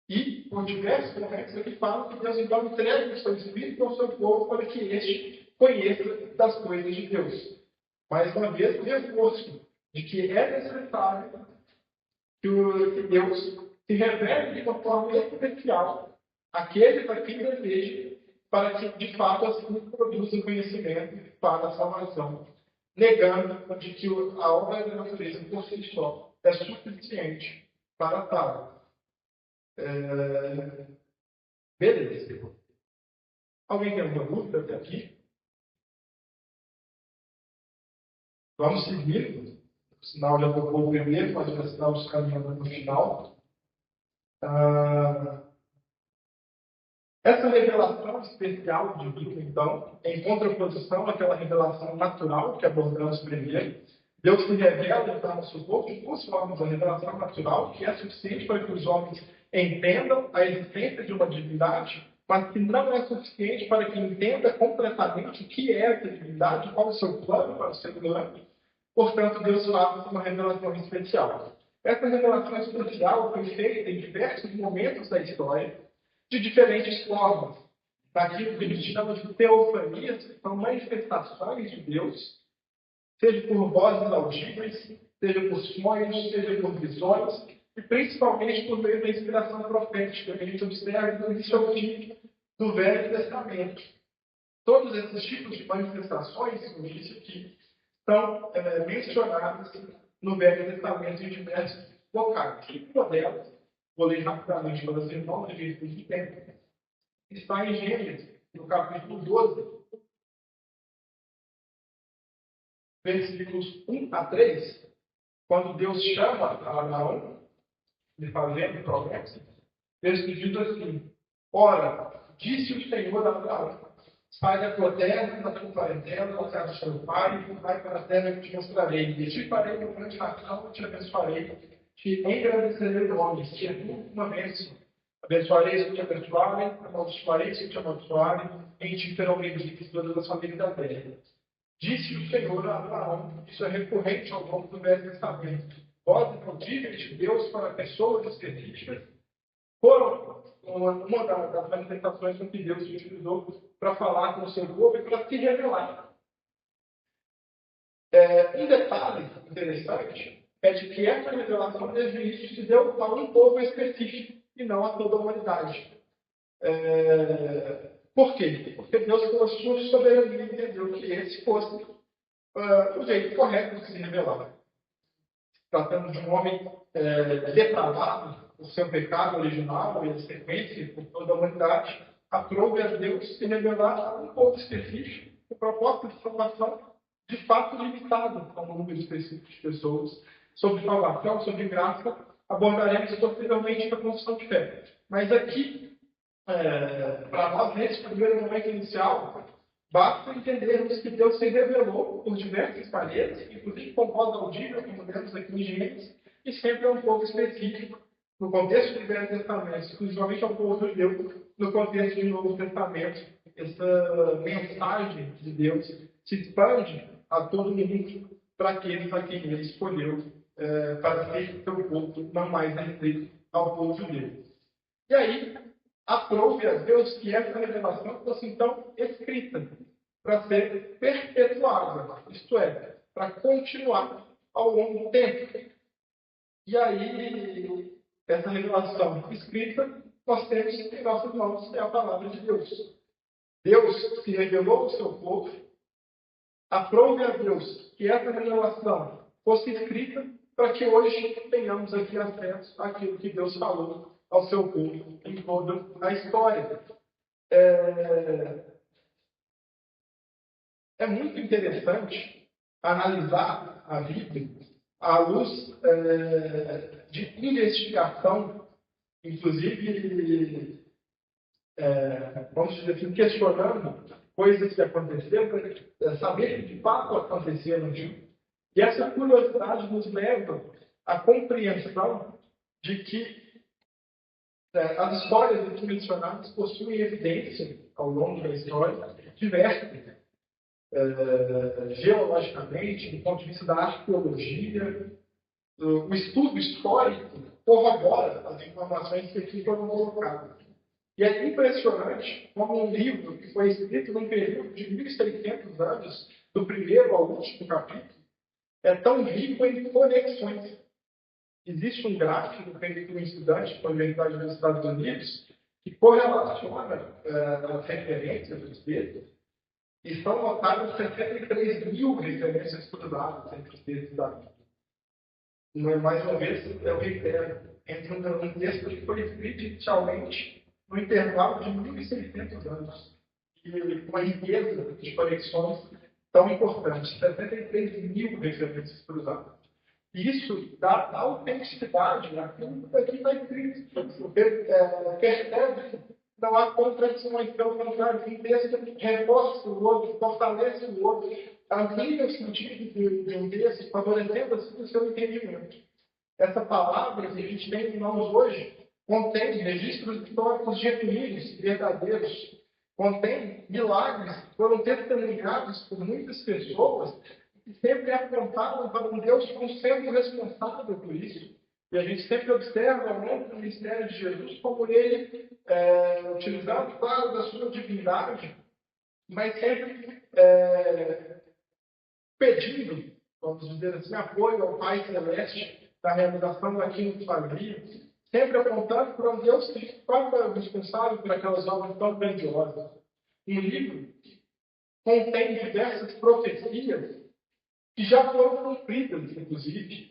Speaker 1: E, por diversos momentos, ele fala que Deus então entrega o seu Espírito ao seu povo para que este conheça das coisas de Deus. Mais uma vez, o reforço de que é necessário que Deus se revele de uma forma especial àqueles a quem deseja, para que, de fato, assim produza conhecimento para a salvação, negando de que a obra da natureza por si só é suficiente para tal. Beleza. Alguém tem alguma dúvida até aqui? Vamos seguir. O sinal já tocou o primeiro, mas já estamos caminhando no final. Essa revelação especial divina, então, em contraposição àquela revelação natural que abordamos primeiro, Deus se revela então ao seu povo de duas formas: a revelação natural, que é suficiente para que os homens entendam a existência de uma divindade, mas que não é suficiente para que entenda completamente o que é essa divindade, qual é o seu plano para o ser humano. Portanto, Deus fala uma revelação especial. Essa revelação especial foi feita em diversos momentos da história, de diferentes formas. Naquilo que a gente chama de teofanias, que são manifestações de Deus, seja por vozes audíveis, seja por sonhos, seja por visões, e principalmente por meio da inspiração profética, que a gente observa no início do Velho Testamento. Todos esses tipos de manifestações, como eu disse aqui, são mencionadas no Velho Testamento em diversos locais. E uma delas, vou ler rapidamente para vocês, não de jeito de tempo, está em Gênesis, no capítulo 12, versículos 1 a 3, quando Deus chama a Abraão, lhe fazendo promessa, Deus diz assim: ora, disse o Senhor a Abraão, sai da tua terra, da tua parentela, da casa do teu pai, e vai para a terra que te mostrarei. E te farei uma grande nação, te abençoarei, te engrandecerei nomes, te uma bênção. Abençoarei os que te abençoarem, amaldiçoarei os que te amaldiçoarem, em ti serão benditas todas as famílias da terra. Disse o Senhor a Abraão, isso é recorrente ao longo do Velho Testamento, vozes audíveis de Deus para pessoas específicas, foram uma das manifestações com que Deus utilizou para falar com o seu povo e para se revelar. Um detalhe interessante é de que essa revelação desde o início se deu a um povo específico e não a toda a humanidade. Por quê? Porque Deus, pela sua soberania, entendeu que esse fosse o jeito correto de se revelar. Tratando de um homem depravado por seu pecado original e a sequência por toda a humanidade, aprove a Deus se revelar a um povo específico, com propósito de salvação de fato limitado a um número específico de pessoas. Sobre salvação, sobre graça, abordaremos posteriormente a confissão de fé. Mas aqui, para nós, nesse primeiro momento inicial, basta entendermos que Deus se revelou por diversas maneiras, inclusive com voz audível, como vemos aqui em Gênesis, e sempre é um povo específico, no contexto do Velho Testamento, exclusivamente ao povo judeu, no contexto do Novo Testamento. Essa mensagem de Deus se expande a todo mundo para aqueles a quem ele escolheu para ser seu povo, não mais restrito ao povo judeu. E aí, aprove a Deus que essa revelação fosse então escrita para ser perpetuada, isto é, para continuar ao longo do tempo. E aí, essa revelação escrita, nós temos em nossas mãos, é a palavra de Deus. Deus se revelou ao seu povo, aprove a Deus que essa revelação fosse escrita para que hoje tenhamos aqui acesso àquilo que Deus falou ao seu povo em toda a história. É muito interessante analisar a Bíblia à luz de investigação, inclusive, vamos dizer assim, questionando coisas que aconteceram, para saber que de fato aconteceram. E essa curiosidade nos leva à compreensão de que as histórias aqui mencionadas possuem evidência, ao longo da história, diversas. Geologicamente, do ponto de vista da arqueologia, o estudo histórico corrobora as informações que aqui foram colocadas. E é impressionante como um livro que foi escrito num período de 1.600 anos, do primeiro ao último capítulo, é tão rico em conexões. Existe um gráfico feito por um estudante da Universidade dos Estados Unidos que correlaciona as referências dos textos e são notadas 73 mil referências cruzadas entre os textos da Bíblia. Mais uma vez, eu reitero, entre um texto que foi escrito inicialmente no intervalo de 1.600 anos e com a riqueza de conexões tão importantes, 73 mil referências cruzadas. E isso dá autenticidade àquilo que aqui está escrito. Percebe não há contradições, pelo contrário, um texto reforça o outro, fortalece o outro, amplia o sentido de um texto, favorecendo assim o seu entendimento. Essa palavra que a gente tem em mãos hoje contém registros históricos genuínos, verdadeiros, contém milagres que foram testemunhados por muitas pessoas e sempre apontavam para um Deus como sendo responsável por isso. E a gente sempre observa ao longo do ministério de Jesus como ele, utilizando, claro, da sua divindade, mas sempre pedindo, vamos dizer assim, apoio ao Pai Celeste na realização daquilo que fazia, sempre apontando para um Deus que foi responsável por aquelas obras tão grandiosas. Um livro contém diversas profecias que já foram cumpridas, inclusive.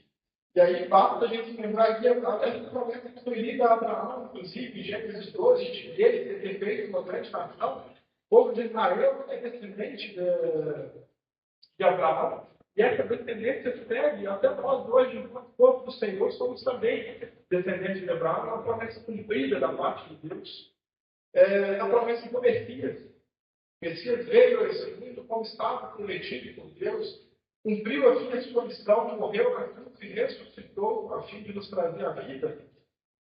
Speaker 1: E aí, basta a gente lembrar que essa promessa que foi lida a Abraão, inclusive, em Gênesis 12, de ele ter feito uma grande nação. O povo de Israel é descendente de Abraão. E essa descendência segue até nós hoje, enquanto povo do Senhor, somos também descendentes de Abraão, uma promessa cumprida da parte de Deus. A promessa do Messias. O Messias veio a esse mundo como estava prometido por Deus, cumpriu aqui a sua missão, morreu na cruz e ressuscitou a fim de nos trazer a vida.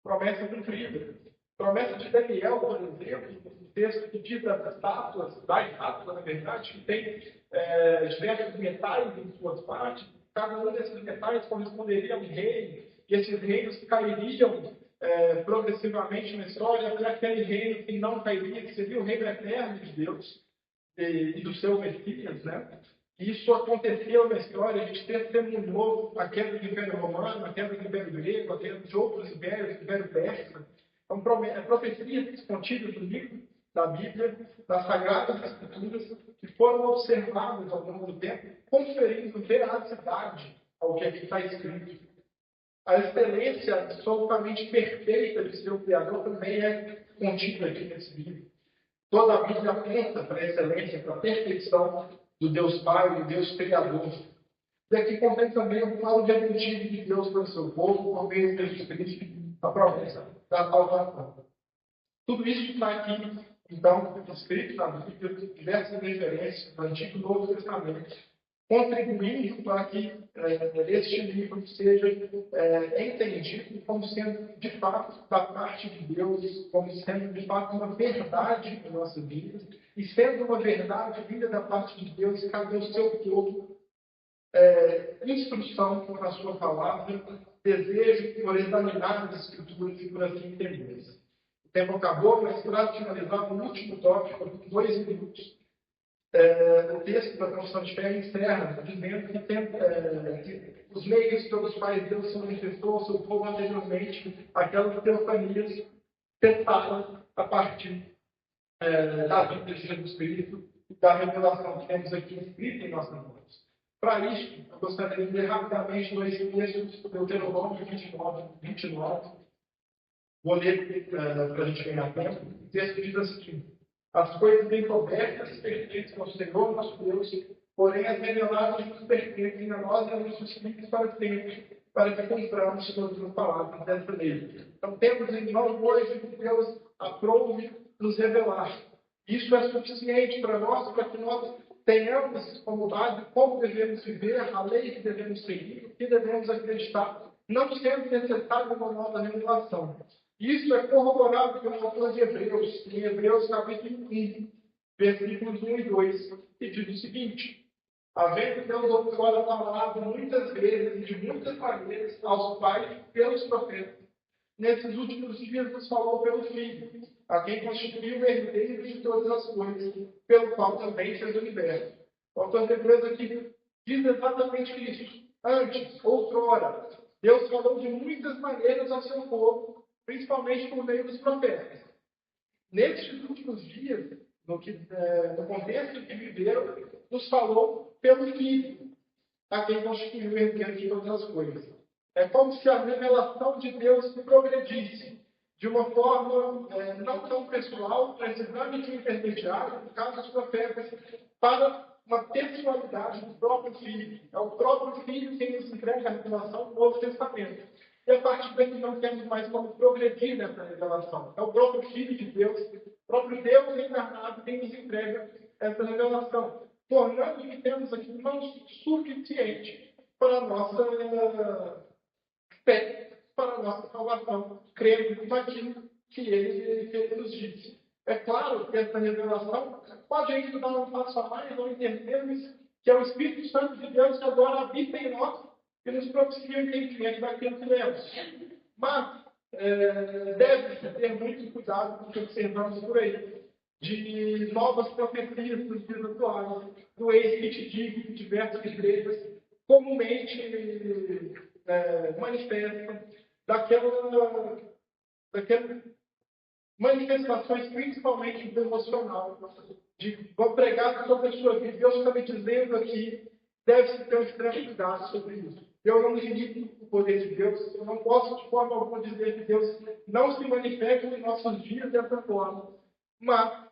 Speaker 1: Promessa cumprida. Promessa de Daniel, por exemplo, um texto que diz das estátuas, na verdade, que tem diversos metais em suas partes. Cada um desses metais corresponderia a um reino, e esses reinos cairiam progressivamente na história até aquele reino que não cairia, que seria o reino eterno de Deus e do seu Messias, né? Isso aconteceu na história, a gente testemunhou a queda do Império Romano, a queda do Império Grego, a queda de outros impérios, do Império Persa. São profecias contidas no livro da Bíblia, das Sagradas Escrituras, que foram observadas ao longo do tempo, conferindo veracidade ao que aqui está escrito. A excelência absolutamente perfeita de seu Criador também é contida aqui nesse livro. Toda a Bíblia aponta para a excelência, para a perfeição do Deus Pai, do Deus Criador. E aqui contém também o plano redentivo de Deus para o seu povo, por meio de Jesus Cristo, a promessa da salvação. Tudo isso está aqui, então, escrito na Bíblia, diversas referências do Antigo e Novo Testamento, contribuindo para que este livro seja entendido como sendo, de fato, da parte de Deus, como sendo, de fato, uma verdade na nossa vida, e sendo uma verdade vinda da parte de Deus, cabe ao seu povo instrução na sua palavra, desejo por examinar as Escrituras e por assim entender. O tempo acabou, mas para finalizar o último tópico, 2 minutos. O texto da Confissão de Fé encerra dizendo que os meios pelos quais Deus se manifestou ao seu povo anteriormente, aquelas teofanias cessaram a partir da vida de Jesus Cristo e da revelação que temos aqui escrita em nossas mãos. Para isso, eu gostaria de ler rapidamente 2 textos do Deuteronômio 29. Vou ler para a gente ganhar tempo. O texto diz assim: as coisas encobertas pertencem ao Senhor nosso Deus, porém as reveladas nos pertencem a nós e a nossos filhos para sempre, para que cumpramos todas as palavras dessa lei. Então temos em nós hoje que Deus aprove nos revelar. Isso é suficiente para que nós tenhamos como base como devemos viver, a lei que devemos seguir, o que devemos acreditar, não sendo necessário uma nova revelação. Isso é corroborado pelo autor de Hebreus, em Hebreus capítulo 1, versículos 1 e 2, que diz o seguinte: havendo Deus outrora falado muitas vezes e de muitas maneiras aos pais pelos profetas, nesses últimos dias nos falou pelo Filho, a quem constituiu o herdeiro de todas as coisas, pelo qual também fez o universo. O autor de Hebreus aqui diz exatamente isso. Antes, outrora, Deus falou de muitas maneiras ao seu povo, principalmente por meio dos profetas. Nestes últimos dias, no contexto que viveram, nos falou pelo Filho, a quem constituiu o herdeiro de todas as coisas. É como se a revelação de Deus progredisse de uma forma não tão pessoal, precisando de um intermediário, no caso dos profetas, para uma pessoalidade do próprio Filho. É o próprio Filho quem nos entrega a revelação do Novo Testamento. E a partir daqui não temos mais como progredir nessa revelação. É o próprio Filho de Deus O próprio Deus encarnado tem nos entrega essa revelação, tornando que temos aqui não suficiente para a nossa fé, para a nossa salvação, crendo naquilo que ele nos disse. É claro que essa revelação pode ainda dar um passo a mais ao entendermos que é o Espírito Santo de Deus que agora habita em nós e nos propicia o entendimento daquilo que lemos. Mas deve-se ter muito cuidado com o que observamos por aí, de novas profecias dos dias atuais, do eis que te digo que diversas igrejas comumente manifestam daquelas manifestações, principalmente do emocional, de vou pregar sobre a sua vida. Deus está me dizendo aqui, deve-se ter um extremo cuidado sobre isso. Eu não limito o poder de Deus, eu não posso de forma alguma dizer que Deus não se manifesta em nossos dias dessa forma, mas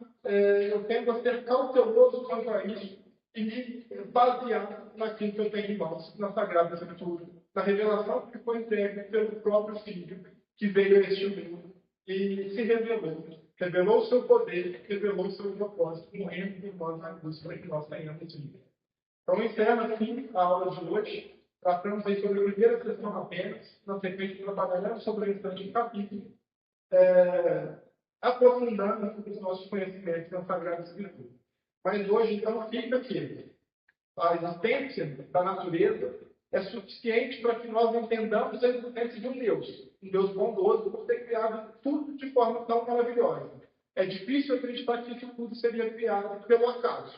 Speaker 1: eu tendo a ser cauteloso quanto a isso e me basear naquilo que eu tenho em mãos, na Sagrada Escritura, na revelação que foi entregue pelo próprio Filho, que veio a este mundo e se revelou o seu poder, revelou o seu propósito, morrendo por nós na cruz, para que nós tenhamos vida. Então, encerra assim a aula de hoje. Tratamos aí sobre a primeira sessão apenas, na sequência trabalharemos sobre o restante do capítulo, aprofundando os nossos conhecimentos na Sagrada Escritura. Mas hoje, então, fica que a existência da natureza é suficiente para que nós entendamos a existência de um Deus bondoso, por ter criado tudo de forma tão maravilhosa. É difícil acreditar que isso tudo seria criado pelo acaso.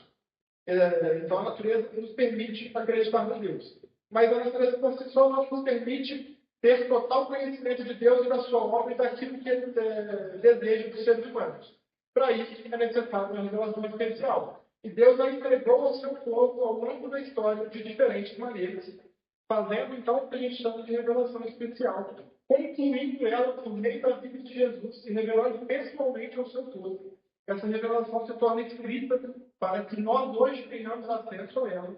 Speaker 1: Então, a natureza nos permite acreditar no Deus. Mas a natureza por si só não nos permite ter total conhecimento de Deus e da sua obra e daquilo que ele deseja dos seres humanos. Para isso, é necessário uma revelação especial. E Deus a entregou ao seu povo ao longo da história de diferentes maneiras, fazendo então o que a gente chama de revelação especial, concluindo ela por meio da vida de Jesus e revelando pessoalmente ao seu povo. Essa revelação se torna escrita para que nós hoje tenhamos acesso a ela.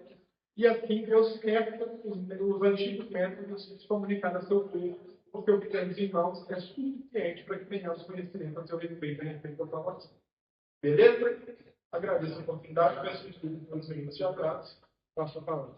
Speaker 1: E assim Deus quer os antigos métodos de se comunicar a seu povo, porque o que temos em mãos é suficiente para que tenhamos conhecimento a seu respeito da salvação. Beleza? Agradeço a oportunidade, peço desculpas pelos minutos de atraso. Passo a palavra.